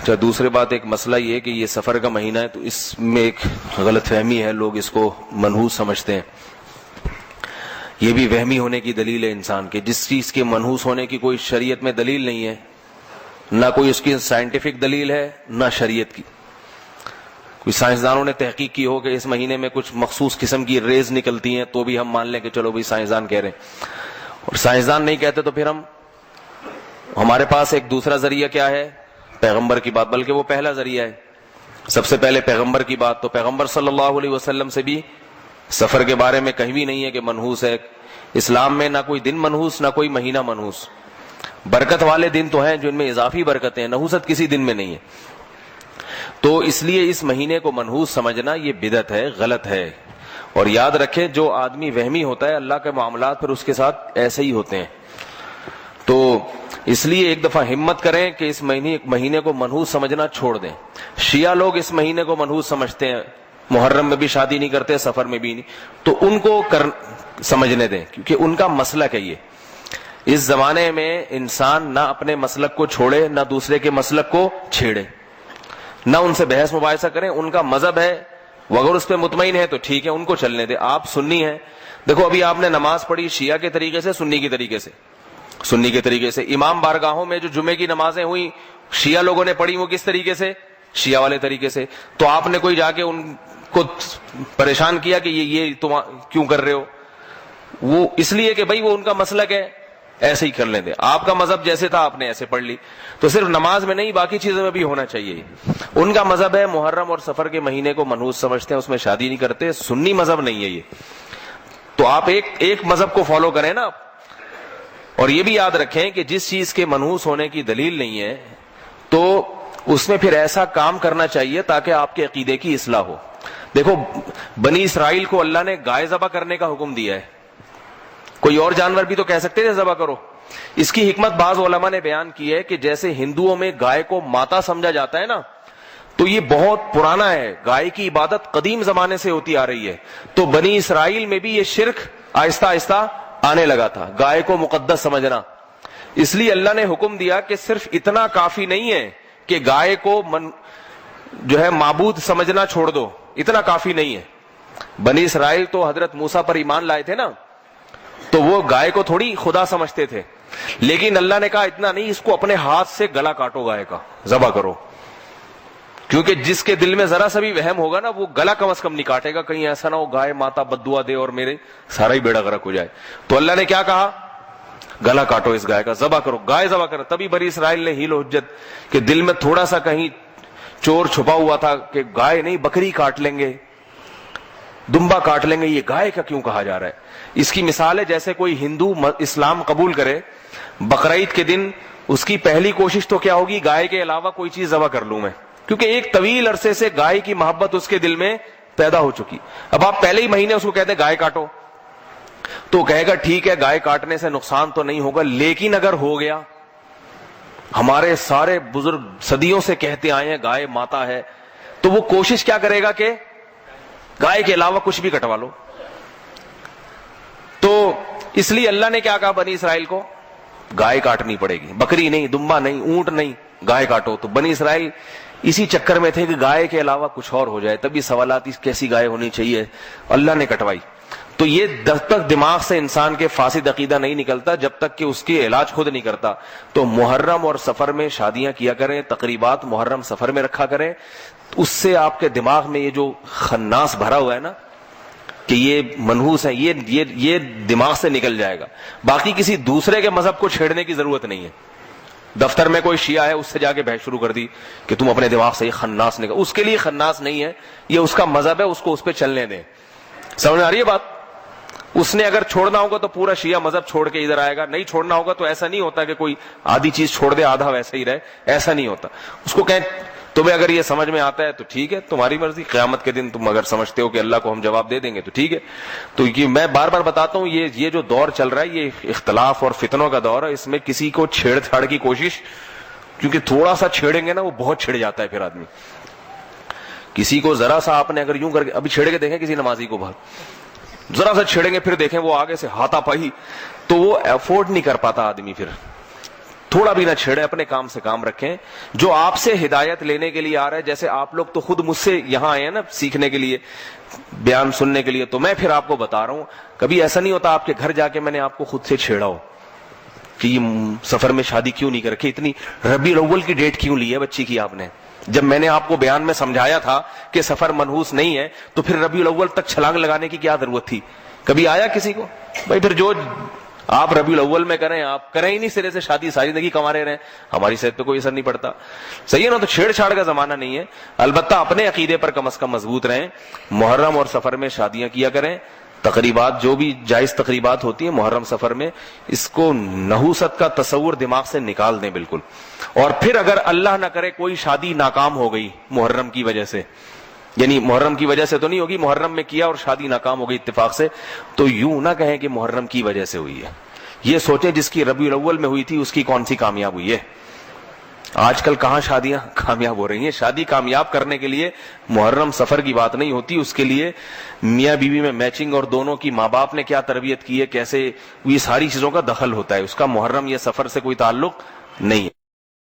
اچھا، دوسری بات ایک مسئلہ یہ ہے کہ یہ سفر کا مہینہ ہے تو اس میں ایک غلط فہمی ہے، لوگ اس کو منحوس سمجھتے ہیں. یہ بھی وہمی ہونے کی دلیل ہے انسان کے. جس چیز کے منحوس ہونے کی کوئی شریعت میں دلیل نہیں ہے، نہ کوئی اس کی سائنٹیفک دلیل ہے نہ شریعت کی. کوئی سائنسدانوں نے تحقیق کی ہو کہ اس مہینے میں کچھ مخصوص قسم کی ریز نکلتی ہیں تو بھی ہم مان لیں کہ چلو بھائی سائنسدان کہہ رہے ہیں. اور سائنسدان نہیں کہتے تو پھر ہمارے پاس ایک دوسرا ذریعہ کیا ہے؟ پیغمبر کی بات، بلکہ وہ پہلا ذریعہ ہے. سب سے پہلے پیغمبر کی بات. تو پیغمبر صلی اللہ علیہ وسلم سے بھی سفر کے بارے میں کہیں بھی نہیں ہے کہ منحوس ہے. اسلام میں نہ کوئی دن منحوس نہ کوئی مہینہ منحوس. برکت والے دن تو ہیں جن میں اضافی برکتیں ہیں، نحوست کسی دن میں نہیں ہے. تو اس لیے اس مہینے کو منحوس سمجھنا یہ بدعت ہے، غلط ہے. اور یاد رکھیں جو آدمی وہمی ہوتا ہے اللہ کے معاملات پھر اس کے ساتھ ایسے ہی ہوتے ہیں. تو اس لیے ایک دفعہ ہمت کریں کہ اس مہینے کو منحوس سمجھنا چھوڑ دیں. شیعہ لوگ اس مہینے کو منحوس سمجھتے ہیں، محرم میں بھی شادی نہیں کرتے، سفر میں بھی نہیں. تو ان کو سمجھنے دیں کیونکہ ان کا مسلک ہے. یہ اس زمانے میں انسان نہ اپنے مسلک کو چھوڑے نہ دوسرے کے مسلک کو چھیڑے، نہ ان سے بحث مباحثہ کریں. ان کا مذہب ہے، وہ اگر اس پہ مطمئن ہے تو ٹھیک ہے، ان کو چلنے دیں. آپ سنی ہیں، دیکھو ابھی آپ نے نماز پڑھی شیعہ کے طریقے سے، سنی کے طریقے سے. سنی کے طریقے سے امام بارگاہوں میں جو جمعے کی نمازیں ہوئی شیعہ لوگوں نے پڑھی، وہ کس طریقے سے؟ شیعہ والے طریقے سے. تو آپ نے کوئی جا کے ان کو پریشان کیا کہ یہ تم کیوں کر رہے ہو؟ وہ اس لیے کہ بھائی وہ ان کا مسلک ہے، ایسے ہی کر لیں دے. آپ کا مذہب جیسے تھا آپ نے ایسے پڑھ لی. تو صرف نماز میں نہیں باقی چیزوں میں بھی ہونا چاہیے. ان کا مذہب ہے محرم اور سفر کے مہینے کو منحوس سمجھتے ہیں، اس میں شادی نہیں کرتے. سنی مذہب نہیں ہے یہ. تو آپ ایک مذہب کو فالو کریں نا. اور یہ بھی یاد رکھیں کہ جس چیز کے منحوس ہونے کی دلیل نہیں ہے تو اس میں پھر ایسا کام کرنا چاہیے تاکہ آپ کے عقیدے کی اصلاح ہو. دیکھو بنی اسرائیل کو اللہ نے گائے ذبح کرنے کا حکم دیا ہے. کوئی اور جانور بھی تو کہہ سکتے تھے ذبح کرو. اس کی حکمت بعض علماء نے بیان کی ہے کہ جیسے ہندوؤں میں گائے کو ماتا سمجھا جاتا ہے نا، تو یہ بہت پرانا ہے. گائے کی عبادت قدیم زمانے سے ہوتی آ رہی ہے. تو بنی اسرائیل میں بھی یہ شرک آہستہ آہستہ آنے لگا تھا، گائے کو مقدس سمجھنا. اس لیے اللہ نے حکم دیا کہ صرف اتنا کافی نہیں ہے کہ گائے کو جو ہے معبود سمجھنا چھوڑ دو، اتنا کافی نہیں ہے. بنی اسرائیل تو حضرت موسیٰ پر ایمان لائے تھے نا، تو وہ گائے کو تھوڑی خدا سمجھتے تھے. لیکن اللہ نے کہا اتنا نہیں، اس کو اپنے ہاتھ سے گلا کاٹو، گائے کا ذبح کرو. کیونکہ جس کے دل میں ذرا سا بھی وہم ہوگا نا وہ گلا کم از کم نہیں کاٹے گا، کہیں ایسا نہ ہو گائے ماتا بددعا دے اور میرے سارا ہی بیڑا غرق ہو جائے. تو اللہ نے کیا کہا؟ گلا کاٹو اس گائے کا، ذبح کرو، گائے ذبح کرو. تبھی بنی اسرائیل نے حیل و حجت کہ دل میں تھوڑا سا کہیں چور چھپا ہوا تھا کہ گائے نہیں بکری کاٹ لیں گے، دمبا کاٹ لیں گے، یہ گائے کا کیوں کہا جا رہا ہے؟ اس کی مثال ہے جیسے کوئی ہندو اسلام قبول کرے، بقرعید کے دن اس کی پہلی کوشش تو کیا ہوگی؟ گائے کے علاوہ کوئی چیز ذبح کر لوں میں، کیونکہ ایک طویل عرصے سے گائے کی محبت اس کے دل میں پیدا ہو چکی. اب آپ پہلے ہی مہینے اس کو کہتے ہیں گائے کاٹو، تو کہے گا ٹھیک ہے گائے کاٹنے سے نقصان تو نہیں ہوگا، لیکن اگر ہو گیا، ہمارے سارے بزرگ صدیوں سے کہتے آئے ہیں گائے ماتا ہے، تو وہ کوشش کیا کرے گا کہ گائے کے علاوہ کچھ بھی کٹوا لو. تو اس لیے اللہ نے کیا کہا بنی اسرائیل کو؟ گائے کاٹنی پڑے گی، بکری نہیں، دمبا نہیں، اونٹ نہیں، گائے کاٹو. تو بنی اسرائیل اسی چکر میں تھے کہ گائے کے علاوہ کچھ اور ہو جائے. تبھی سوالات کیسی گائے ہونی چاہیے، اللہ نے کٹوائی. تو یہ جب تک دماغ سے انسان کے فاسد عقیدہ نہیں نکلتا، جب تک کہ اس کی علاج خود نہیں کرتا. تو محرم اور سفر میں شادیاں کیا کریں، تقریبات محرم سفر میں رکھا کریں. اس سے آپ کے دماغ میں یہ جو خناس بھرا ہوا ہے نا کہ یہ منحوس ہے، یہ دماغ سے نکل جائے گا. باقی کسی دوسرے کے مذہب کو چھیڑنے کی ضرورت نہیں ہے. دفتر میں کوئی شیعہ ہے، اس سے جا کے بحث شروع کر دی کہ تم اپنے دماغ سے یہ خناس نکل، اس کے لیے خناس نہیں ہے، یہ اس کا مذہب ہے، اس کو اس پہ چلنے دیں. سمجھ آ رہی ہے بات؟ اس نے اگر چھوڑنا ہوگا تو پورا شیعہ مذہب چھوڑ کے ادھر آئے گا، نہیں چھوڑنا ہوگا تو ایسا نہیں ہوتا کہ کوئی آدھی چیز چھوڑ دے آدھا ویسا ہی رہے، ایسا نہیں ہوتا. اس کو کہیں تمہیں اگر یہ سمجھ میں آتا ہے تو ٹھیک ہے، تمہاری مرضی، قیامت کے دن تم اگر سمجھتے ہو کہ اللہ کو ہم جواب دے دیں گے تو ٹھیک ہے. تو یہ میں بار بار بتاتا ہوں، یہ جو دور چل رہا ہے یہ اختلاف اور فتنوں کا دور ہے. اس میں کسی کو چھیڑ چھاڑ کی کوشش، کیونکہ تھوڑا سا چھیڑیں گے نا وہ بہت چھڑ جاتا ہے. پھر آدمی کسی کو ذرا سا آپ نے اگر یوں کر کے ابھی چھیڑ کے دیکھیں کسی نمازی کو، باہر ذرا سا چھیڑیں گے پھر دیکھیں وہ آگے سے ہاتھا پائی تو وہ افورڈ نہیں کر پاتا آدمی. پھر تھوڑا بھی نہ چھیڑیں, اپنے کام سے کام رکھیں. جو آپ سے ہدایت لینے کے لیے آ رہا ہے, جیسے آپ لوگ تو خود مجھ سے یہاں آئے ہیں نا سیکھنے کے لیے, بیان سننے کے لیے, تو میں پھر آپ کو بتا رہا ہوں. کبھی ایسا نہیں ہوتا آپ کے گھر جا کے میں نے آپ کو خود سے چھیڑا ہو کہ یہ سفر میں شادی کیوں نہیں کر رکھی, اتنی ربیع الاول کی ڈیٹ کیوں لی ہے بچی کی آپ نے. جب میں نے آپ کو بیان میں سمجھایا تھا کہ سفر منحوس نہیں ہے, تو پھر ربیع الاول تک چھلانگ لگانے کی کیا ضرورت تھی؟ کبھی آیا کسی کو؟ بھائی پھر جو آپ ربیع الاول میں کریں, آپ کریں ہی نہیں سرے سے شادی, ساری زندگی کمارے رہیں, ہماری صحت پہ کوئی اثر نہیں پڑتا. صحیح ہے نا؟ تو چھیڑ چھاڑ کا زمانہ نہیں ہے. البتہ اپنے عقیدے پر کم از کم مضبوط رہیں. محرم اور سفر میں شادیاں کیا کریں. تقریبات جو بھی جائز تقریبات ہوتی ہیں محرم سفر میں, اس کو نحوست کا تصور دماغ سے نکال دیں بالکل. اور پھر اگر اللہ نہ کرے کوئی شادی ناکام ہو گئی محرم کی وجہ سے, یعنی محرم کی وجہ سے تو نہیں ہوگی, محرم میں کیا اور شادی ناکام ہو گئی اتفاق سے, تو یوں نہ کہیں کہ محرم کی وجہ سے ہوئی ہے. یہ سوچیں جس کی ربیع الاول میں ہوئی تھی اس کی کون سی کامیاب ہوئی ہے. آج کل کہاں شادیاں کامیاب ہو رہی ہیں. شادی کامیاب کرنے کے لیے محرم سفر کی بات نہیں ہوتی, اس کے لیے میاں بیوی میں میچنگ اور دونوں کی ماں باپ نے کیا تربیت کی ہے, کیسے, یہ ساری چیزوں کا دخل ہوتا ہے. اس کا محرم یا سفر سے کوئی تعلق نہیں ہے.